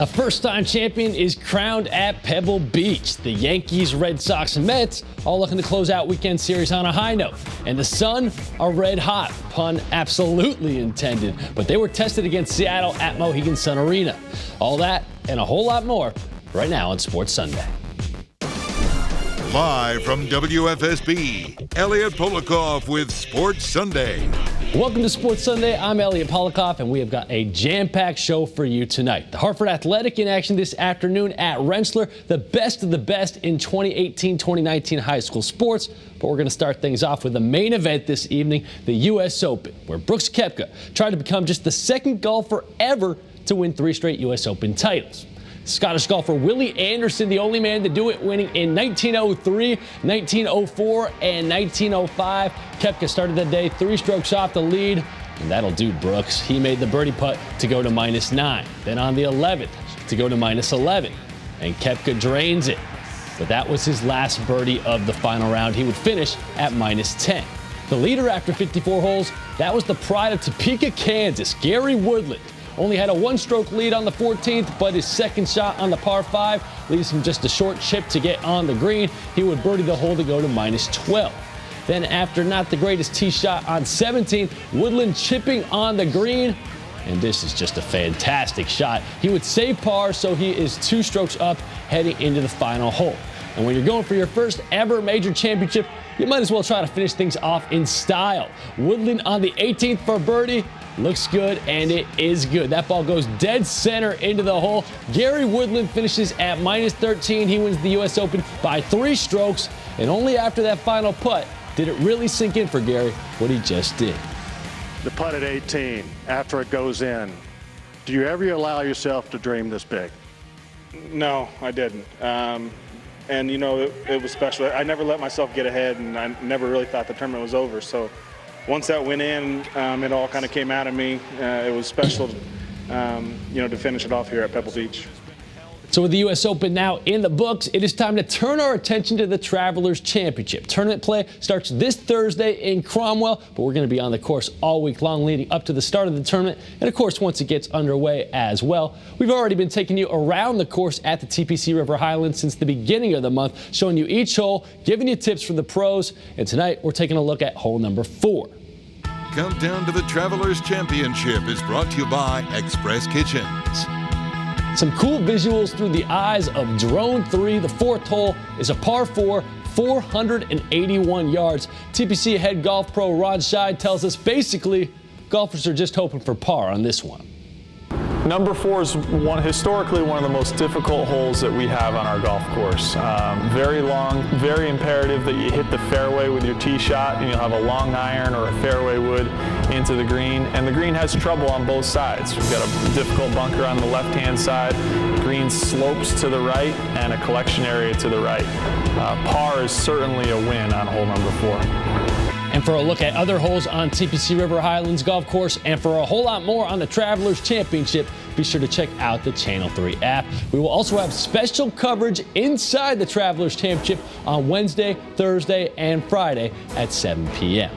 A first-time champion is crowned at Pebble Beach. The Yankees, Red Sox, and Mets all looking to close out weekend series on a high note. And the Sun are red hot, pun absolutely intended. But they were tested against Seattle at Mohegan Sun Arena. All that and a whole lot more right now on Sports Sunday. Live from WFSB, Elliot Polikoff with Sports Sunday. Welcome to Sports Sunday. I'm Elliot Polikoff, and we have got a jam-packed show for you tonight. The Hartford Athletic in action this afternoon at Rensselaer, the best of the best in 2018-2019 high school sports. But we're going to start things off with the main event this evening, the U.S. Open, where Brooks Koepka tried to become just the second golfer ever to win 3 straight U.S. Open titles. Scottish golfer Willie Anderson, the only man to do it, winning in 1903, 1904, and 1905. Koepka started the day 3 strokes off the lead, and that'll do Brooks. He made the birdie putt to go to -9. Then on the 11th to go to -11, and Koepka drains it. But that was his last birdie of the final round. He would finish at -10. The leader after 54 holes, that was the pride of Topeka, Kansas, Gary Woodland. Only had a 1-stroke lead on the 14th, but his second shot on the par 5 leaves him just a short chip to get on the green. He would birdie the hole to go to -12. Then after not the greatest tee shot on 17, Woodland chipping on the green. And this is just a fantastic shot. He would save par, so he is 2 strokes up heading into the final hole. And when you're going for your first ever major championship, you might as well try to finish things off in style. Woodland on the 18th for birdie. Looks good, and it is good. That ball goes dead center into the hole. Gary Woodland finishes at -13. He wins the U.S. Open by 3 strokes, and only after that final putt did it really sink in for Gary what he just did. The putt at 18, after it goes in, do you ever allow yourself to dream this big? No, I didn't. And, you know, it was special. I never let myself get ahead, and I never really thought the tournament was over. So once that went in, it all kind of came out of me. It was special, to finish it off here at Pebble Beach. So with the U.S. Open now in the books, it is time to turn our attention to the Travelers Championship. Tournament play starts this Thursday in Cromwell, but we're going to be on the course all week long leading up to the start of the tournament, and of course once it gets underway as well. We've already been taking you around the course at the TPC River Highlands since the beginning of the month, showing you each hole, giving you tips from the pros, and tonight we're taking a look at hole number 4. Countdown to the Travelers Championship is brought to you by Express Kitchens. Some cool visuals through the eyes of Drone 3. The 4th hole is a par 4, 481 yards. TPC head golf pro Ron Scheid tells us basically golfers are just hoping for par on this one. Number 4 is historically one of the most difficult holes that we have on our golf course. Very long, very imperative that you hit the fairway with your tee shot, and you'll have a long iron or a fairway wood into the green. And the green has trouble on both sides. We've got a difficult bunker on the left-hand side, green slopes to the right, and a collection area to the right. Par is certainly a win on hole number 4. And for a look at other holes on TPC River Highlands Golf Course and for a whole lot more on the Travelers Championship, be sure to check out the Channel 3 app. We will also have special coverage inside the Travelers Championship on Wednesday, Thursday, and Friday at 7 p.m.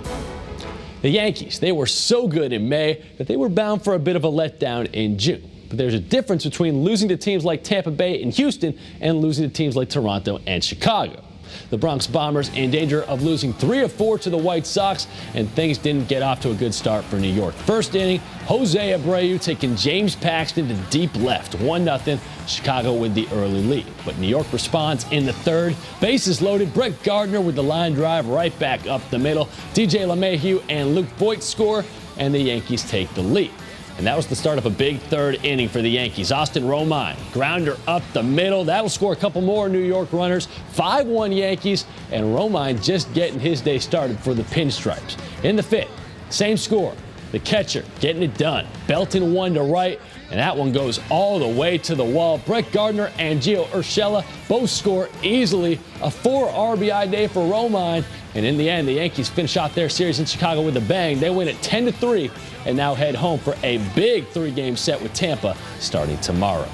The Yankees, they were so good in May that they were bound for a bit of a letdown in June. But there's a difference between losing to teams like Tampa Bay and Houston and losing to teams like Toronto and Chicago. The Bronx Bombers in danger of losing 3 of 4 to the White Sox, and things didn't get off to a good start for New York. First inning, Jose Abreu taking James Paxton to deep left, 1-0, Chicago with the early lead. But New York responds in the 3rd. Bases loaded, Brett Gardner with the line drive right back up the middle. DJ LeMahieu and Luke Voigt score, and the Yankees take the lead. And that was the start of a big 3rd inning for the Yankees. Austin Romine, grounder up the middle. That'll score a couple more New York runners. 5-1 Yankees, and Romine just getting his day started for the Pinstripes. In the 5th, same score. The catcher getting it done. Belton one to right, and that one goes all the way to the wall. Brett Gardner and Gio Urshela both score easily. A 4 RBI day for Romine. And in the end, the Yankees finish out their series in Chicago with a bang. They win it 10-3 and now head home for a big 3-game set with Tampa starting tomorrow.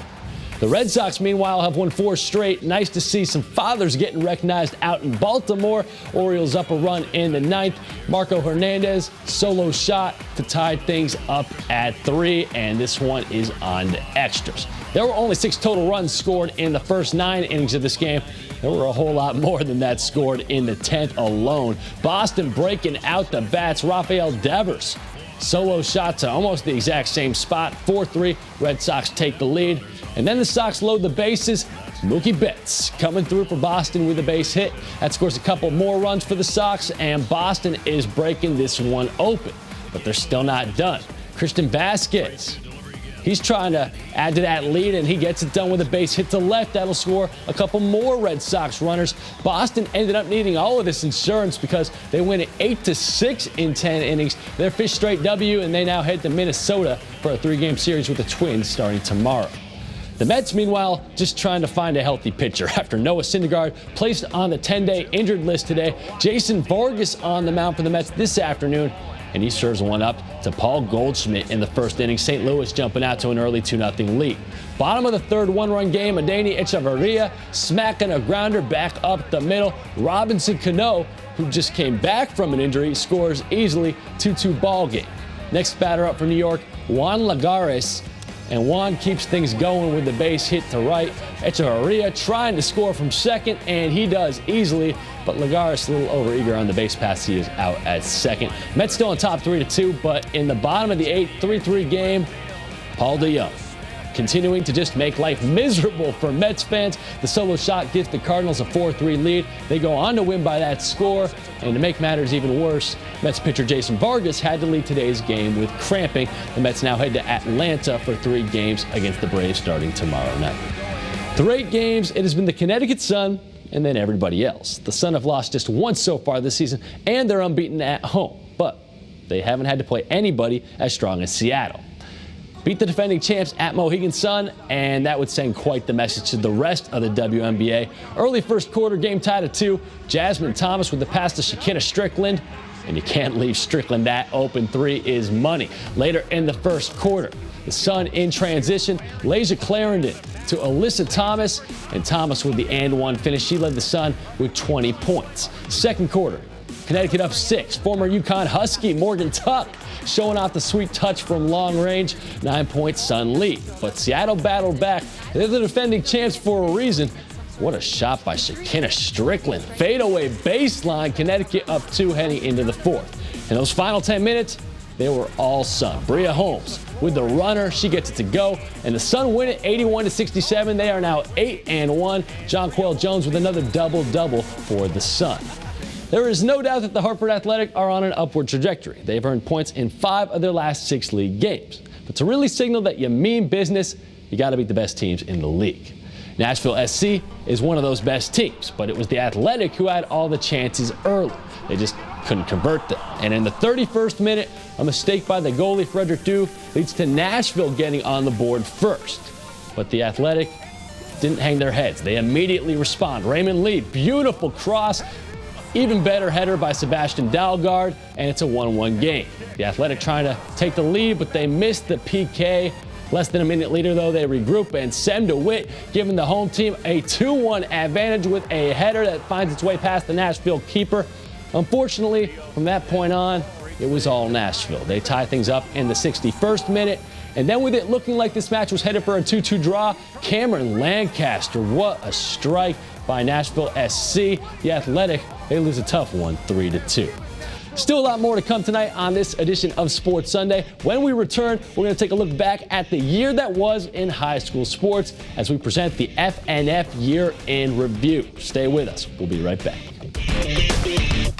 The Red Sox, meanwhile, have won 4 straight. Nice to see some fathers getting recognized out in Baltimore. Orioles up a run in the 9th. Marco Hernandez, solo shot to tie things up at 3, and this one is on the extras. There were only 6 total runs scored in the first 9 innings of this game. There were a whole lot more than that scored in the 10th alone. Boston breaking out the bats. Rafael Devers, solo shot to almost the exact same spot. 4-3, Red Sox take the lead. And then the Sox load the bases. Mookie Betts coming through for Boston with a base hit. That scores a couple more runs for the Sox, and Boston is breaking this one open. But they're still not done. Christian Vasquez, he's trying to add to that lead, and he gets it done with a base hit to left. That'll score a couple more Red Sox runners. Boston ended up needing all of this insurance because they win it 8-6 in 10 innings. Their 5th straight W, and they now head to Minnesota for a 3-game series with the Twins starting tomorrow. The Mets, meanwhile, just trying to find a healthy pitcher. After Noah Syndergaard placed on the 10-day injured list today, Jason Vargas on the mound for the Mets this afternoon, and he serves one up to Paul Goldschmidt in the 1st inning. St. Louis jumping out to an early 2-0 lead. Bottom of the 3rd, 1-run game, Adeiny Echeverria smacking a grounder back up the middle. Robinson Cano, who just came back from an injury, scores easily. 2-2 ball game. Next batter up for New York, Juan Lagares. And Juan keeps things going with the base hit to right. Echeverria trying to score from second, and he does easily. But Lagares a little overeager on the base pass. He is out at second. Mets still on top 3-2, but in the bottom of the 8th, 3-3 game, Paul DeJong continuing to just make life miserable for Mets fans. The solo shot gives the Cardinals a 4-3 lead. They go on to win by that score. And to make matters even worse, Mets pitcher Jason Vargas had to leave today's game with cramping. The Mets now head to Atlanta for 3 games against the Braves starting tomorrow night. Through 8 games, it has been the Connecticut Sun and then everybody else. The Sun have lost just once so far this season, and they're unbeaten at home. But they haven't had to play anybody as strong as Seattle. Beat the defending champs at Mohegan Sun, and that would send quite the message to the rest of the WNBA. Early first quarter, game tied at 2. Jasmine Thomas with the pass to Shekinna Strickland, and you can't leave Strickland that open. 3 is money. Later in the first quarter, the Sun in transition. Layshia Clarendon to Alyssa Thomas, and Thomas with the and-one finish. She led the Sun with 20 points. Second quarter, Connecticut up 6. Former UConn Husky Morgan Tuck showing off the sweet touch from long range. 9-point Sun lead. But Seattle battled back. They're the defending champs for a reason. What a shot by Shekinna Strickland. Fadeaway baseline. Connecticut up 2 heading into the 4th. In those final 10 minutes, they were all Sun. Bria Holmes with the runner. She gets it to go. And the Sun win it 81-67. They are now 8-1. Jonquel Jones with another double-double for the Sun. There is no doubt that the Hartford Athletic are on an upward trajectory. They've earned points in 5 of their last 6 league games. But to really signal that you mean business, you got to beat the best teams in the league. Nashville SC is one of those best teams, but it was the Athletic who had all the chances early. They just couldn't convert them. And in the 31st minute, a mistake by the goalie, Frederick Due, leads to Nashville getting on the board first. But the Athletic didn't hang their heads. They immediately respond. Raymond Lee, beautiful cross. Even better header by Sebastian Dalgard, and it's a 1-1 game. The Athletic trying to take the lead, but they missed the PK. Less than a minute later, though, they regroup, and Sem DeWitt giving the home team a 2-1 advantage with a header that finds its way past the Nashville keeper. Unfortunately, from that point on, it was all Nashville. They tie things up in the 61st minute. And then with it looking like this match was headed for a 2-2 draw, Cameron Lancaster, what a strike by Nashville SC. The Athletic, they lose a tough one, 3-2. Still a lot more to come tonight on this edition of Sports Sunday. When we return, we're going to take a look back at the year that was in high school sports as we present the FNF Year in Review. Stay with us. We'll be right back.